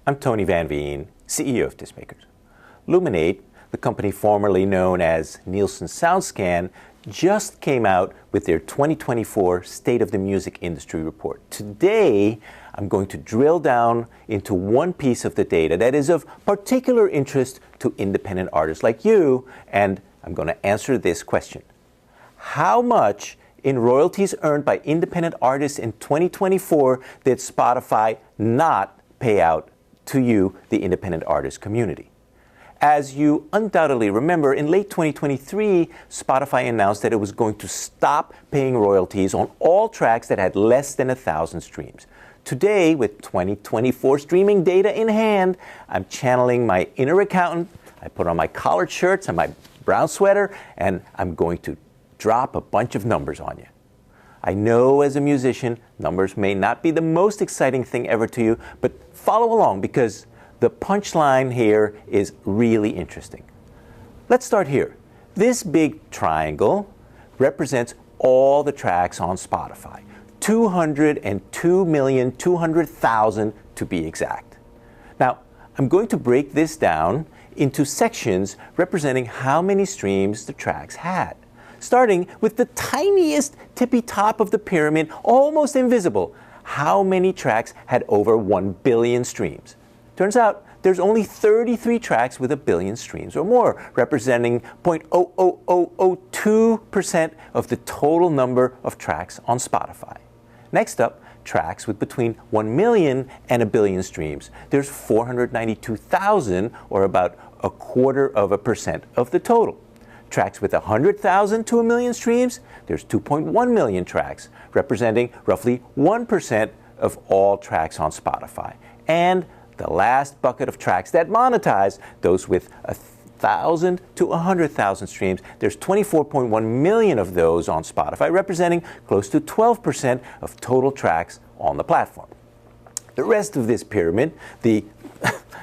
I'm Tony Van Veen, CEO of Discmakers. Luminate, the company formerly known as Nielsen SoundScan, just came out with their 2024 State of the Music Industry Report. Today, I'm going to drill down into one piece of the data that is of particular interest to independent artists like you, and I'm going to answer this question. How much in royalties earned by independent artists in 2024 did Spotify not pay out to you, the independent artist community? As you undoubtedly remember, in late 2023, Spotify announced that it was going to stop paying royalties on all tracks that had less than 1,000 streams. Today, with 2024 streaming data in hand, I'm channeling my inner accountant. I put on my collared shirts and my brown sweater, and I'm going to drop a bunch of numbers on you. I know as a musician, numbers may not be the most exciting thing ever to you, but follow along because the punchline here is really interesting. Let's start here. This big triangle represents all the tracks on Spotify, 202,200,000 to be exact. Now, I'm going to break this down into sections representing how many streams the tracks had, starting with the tiniest tippy top of the pyramid, almost invisible. How many tracks had over 1 billion streams? Turns out there's only 33 tracks with 1 billion streams or more, representing 0.00002% of the total number of tracks on Spotify. Next up, tracks with between 1 million and 1 billion streams. There's 492,000, or about 0.25% of the total. Tracks with 100,000 to 1 million streams, there's 2.1 million tracks, representing roughly 1% of all tracks on Spotify. And the last bucket of tracks that monetize, those with 1,000 to 100,000 streams, there's 24.1 million of those on Spotify, representing close to 12% of total tracks on the platform. The rest of this pyramid, the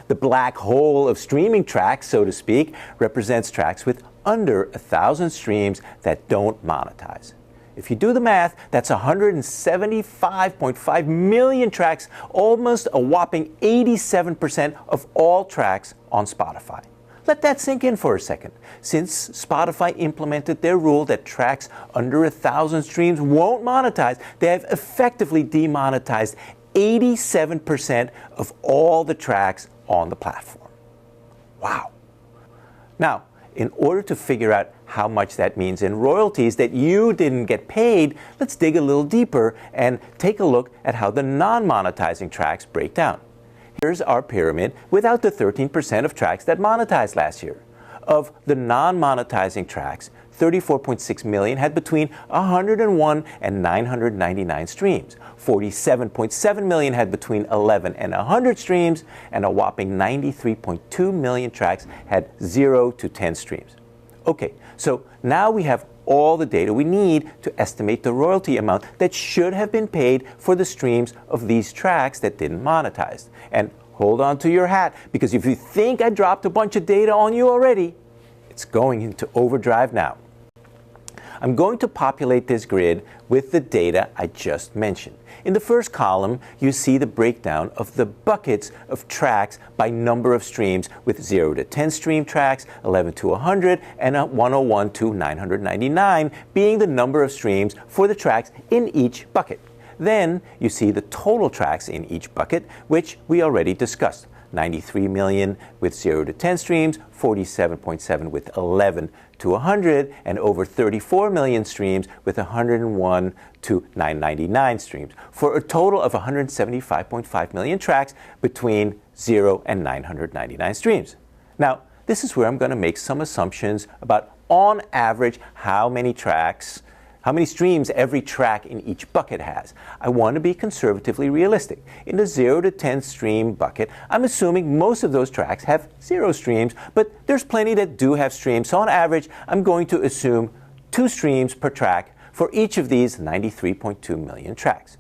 black hole of streaming tracks, so to speak, represents tracks with under 1,000 streams that don't monetize. If you do the math, that's 175.5 million tracks, almost a whopping 87% of all tracks on Spotify. Let that sink in for a second. Since Spotify implemented their rule that tracks under 1,000 streams won't monetize, they have effectively demonetized 87% of all the tracks on the platform. Wow. Now, in order to figure out how much that means in royalties that you didn't get paid, let's dig a little deeper and take a look at how the non-monetizing tracks break down. Here's our pyramid without the 13% of tracks that monetized last year. Of the non-monetizing tracks, 34.6 million had between 101 and 999 streams. 47.7 million had between 11 and 100 streams, and a whopping 93.2 million tracks had 0 to 10 streams. Okay, so now we have all the data we need to estimate the royalty amount that should have been paid for the streams of these tracks that didn't monetize. And hold on to your hat, because if you think I dropped a bunch of data on you already, it's going into overdrive now. I'm going to populate this grid with the data I just mentioned. In the first column, you see the breakdown of the buckets of tracks by number of streams, with 0 to 10 stream tracks, 11 to 100, and 101 to 999 being the number of streams for the tracks in each bucket. Then you see the total tracks in each bucket, which we already discussed. 93 million with 0 to 10 streams, 47.7 with 11 to 100, and over 34 million streams with 101 to 999 streams, for a total of 175.5 million tracks between 0 and 999 streams. Now, this is where I'm going to make some assumptions about, on average, how many streams every track in each bucket has. I want to be conservatively realistic. In the 0 to 10 stream bucket, I'm assuming most of those tracks have 0 streams, but there's plenty that do have streams. So on average, I'm going to assume 2 streams per track for each of these 93.2 million tracks.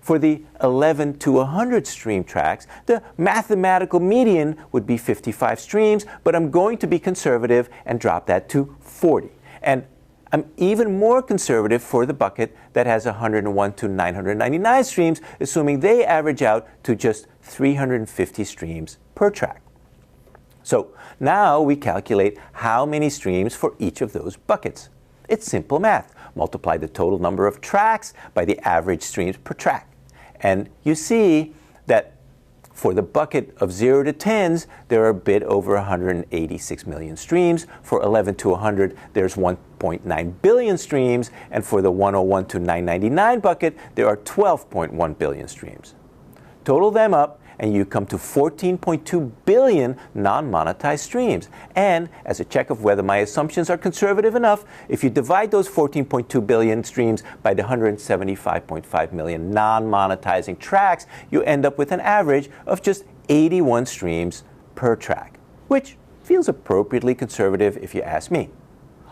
For the 11 to 100 stream tracks, the mathematical median would be 55 streams, but I'm going to be conservative and drop that to 40. And I'm even more conservative for the bucket that has 101 to 999 streams, assuming they average out to just 350 streams per track. So now we calculate how many streams for each of those buckets. It's simple math. Multiply the total number of tracks by the average streams per track. And you see that for the bucket of 0 to 10s, there are a bit over 186 million streams. For 11 to 100, there's 1.9 billion streams. And for the 101 to 999 bucket, there are 12.1 billion streams. Total them up, and you come to 14.2 billion non-monetized streams. And as a check of whether my assumptions are conservative enough, if you divide those 14.2 billion streams by the 175.5 million non-monetizing tracks, you end up with an average of just 81 streams per track, which feels appropriately conservative if you ask me.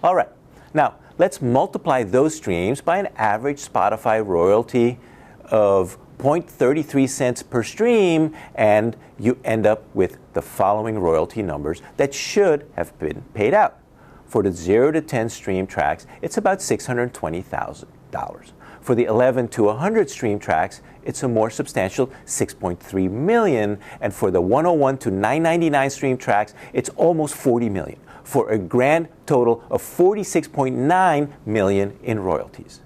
All right, now let's multiply those streams by an average Spotify royalty of 0.33 cents per stream, and you end up with the following royalty numbers that should have been paid out. For the 0 to 10 stream tracks, it's about $620,000. For the 11 to 100 stream tracks, it's a more substantial $6.3 million, and for the 101 to 999 stream tracks, it's almost $40 million, for a grand total of $46.9 million in royalties.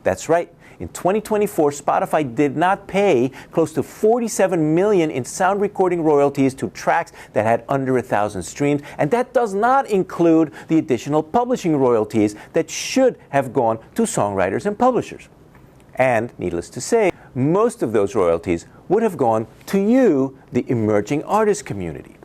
That's right. In 2024, Spotify did not pay close to $47 million in sound recording royalties to tracks that had under 1,000 streams, and that does not include the additional publishing royalties that should have gone to songwriters and publishers. And, needless to say, most of those royalties would have gone to you, the emerging artist community.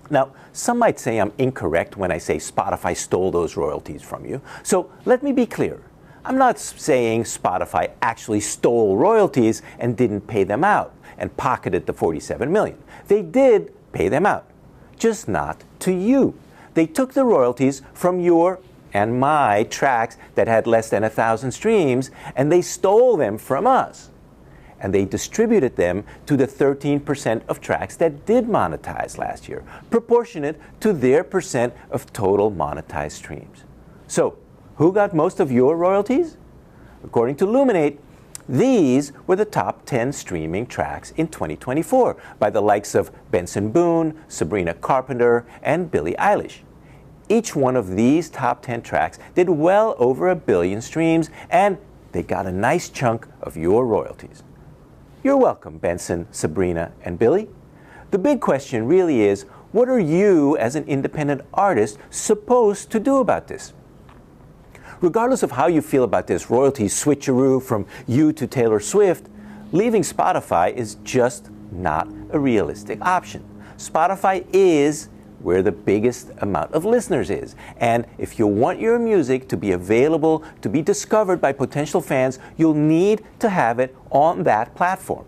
Now, some might say I'm incorrect when I say Spotify stole those royalties from you, so let me be clear. I'm not saying Spotify actually stole royalties and didn't pay them out and pocketed the $47 million. They did pay them out, just not to you. They took the royalties from your and my tracks that had less than 1,000 streams, and they stole them from us. And they distributed them to the 13% of tracks that did monetize last year, proportionate to their percent of total monetized streams. So, who got most of your royalties? According to Luminate, these were the top 10 streaming tracks in 2024 by the likes of Benson Boone, Sabrina Carpenter, and Billie Eilish. Each one of these top 10 tracks did well over 1 billion streams, and they got a nice chunk of your royalties. You're welcome, Benson, Sabrina, and Billie. The big question really is, what are you as an independent artist supposed to do about this? Regardless of how you feel about this royalty switcheroo from you to Taylor Swift, leaving Spotify is just not a realistic option. Spotify is where the biggest amount of listeners is. And if you want your music to be available, to be discovered by potential fans, you'll need to have it on that platform.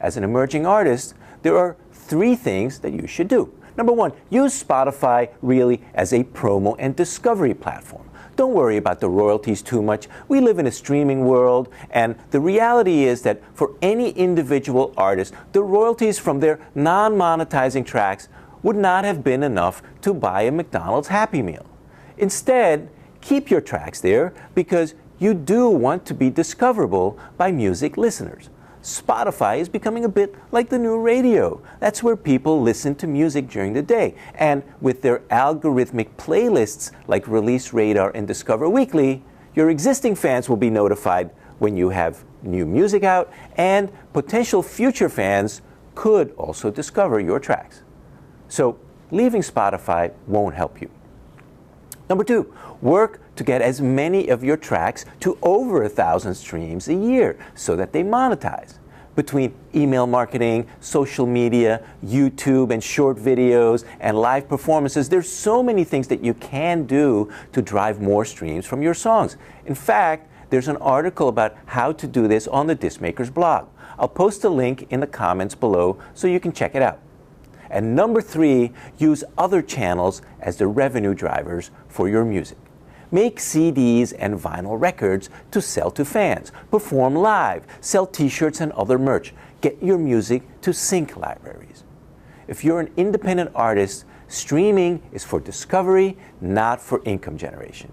As an emerging artist, there are 3 things that you should do. Number 1, use Spotify really as a promo and discovery platform. Don't worry about the royalties too much. We live in a streaming world, and the reality is that for any individual artist, the royalties from their non-monetizing tracks would not have been enough to buy a McDonald's Happy Meal. Instead, keep your tracks there because you do want to be discoverable by music listeners. Spotify is becoming a bit like the new radio. That's where people listen to music during the day. And with their algorithmic playlists like Release Radar and Discover Weekly, your existing fans will be notified when you have new music out, and potential future fans could also discover your tracks. So leaving Spotify won't help you. Number 2, work to get as many of your tracks to over 1,000 streams a year so that they monetize. Between email marketing, social media, YouTube and short videos, and live performances, there's so many things that you can do to drive more streams from your songs. In fact, there's an article about how to do this on the Discmaker's blog. I'll post a link in the comments below so you can check it out. And number 3, use other channels as the revenue drivers for your music. Make CDs and vinyl records to sell to fans. Perform live. Sell t-shirts and other merch. Get your music to sync libraries. If you're an independent artist, streaming is for discovery, not for income generation.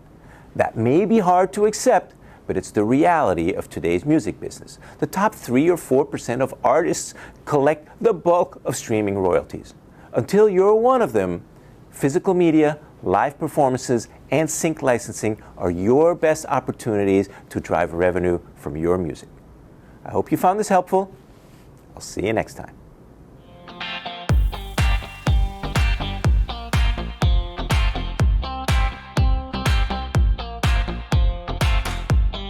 That may be hard to accept, but it's the reality of today's music business. The top 3 or 4% of artists collect the bulk of streaming royalties. Until you're one of them, physical media, live performances, and sync licensing are your best opportunities to drive revenue from your music. I hope you found this helpful. I'll see you next time.